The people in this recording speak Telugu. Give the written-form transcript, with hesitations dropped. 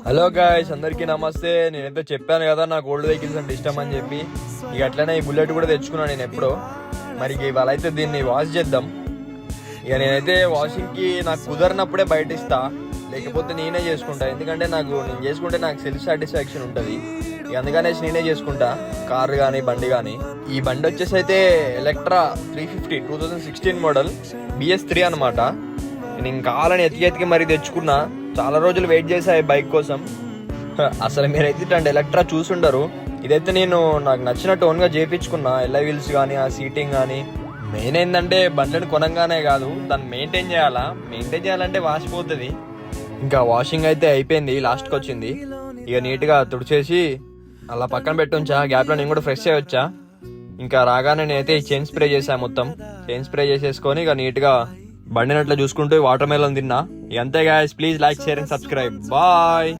హలో గాయ్స్, అందరికీ నమస్తే. నేనైతే చెప్పాను కదా నాకు ఓల్డ్ వెహికల్స్ అంటే ఇష్టం అని చెప్పి. ఇక అట్లనే ఈ బుల్లెట్ కూడా తెచ్చుకున్నాను నేను ఎప్పుడో. మరి ఇవాళ అయితే దీన్ని వాష్ చేద్దాం. ఇక నేనైతే వాషింగ్కి నాకు కుదరినప్పుడే బయట ఇస్తా, లేకపోతే నేనే చేసుకుంటా. ఎందుకంటే నేను చేసుకుంటే నాకు సెల్ఫ్ సాటిస్ఫాక్షన్ ఉంటుంది. ఇక అందుకనేసి నేనే చేసుకుంటా, కారు కానీ బండి కానీ. ఈ బండి వచ్చేసి అయితే ఎలక్ట్రా 350 2016 మోడల్ BS3 అనమాట. నేను కావాలని ఎతికి మరి తెచ్చుకున్నా. చాలా రోజులు వెయిట్ చేసా ఈ బైక్ కోసం. అసలు మీరైతే ఇట్లాంటి ఎలక్ట్రా చూసుండరు. ఇదైతే నాకు నచ్చినట్టు ఓన్గా చేయించుకున్నా. ఎల్ఐ వీల్స్ కానీ, ఆ సీటింగ్ కానీ. మెయిన్ ఏంటంటే బండిని కొనంగానే కాదు, దాన్ని మెయింటైన్ చేయాలా. మెయింటైన్ చేయాలంటే వాసిపోతుంది. ఇంకా వాషింగ్ అయితే అయిపోయింది, లాస్ట్కి వచ్చింది. ఇక నీట్గా తుడిచేసి అలా పక్కన పెట్టుంచా. గ్యాప్లో నేను కూడా ఫ్రెష్ అయ్యి వచ్చా. ఇంకా రాగానే నేనైతే చైన్ స్ప్రే చేశాను. మొత్తం చైన్ స్ప్రే చేసేసుకొని ఇక నీట్గా బండిని అట్లా చూసుకుంటూ వాటర్ మెలన్ తిన్నా. అంతే guys, please like, share and subscribe. Bye.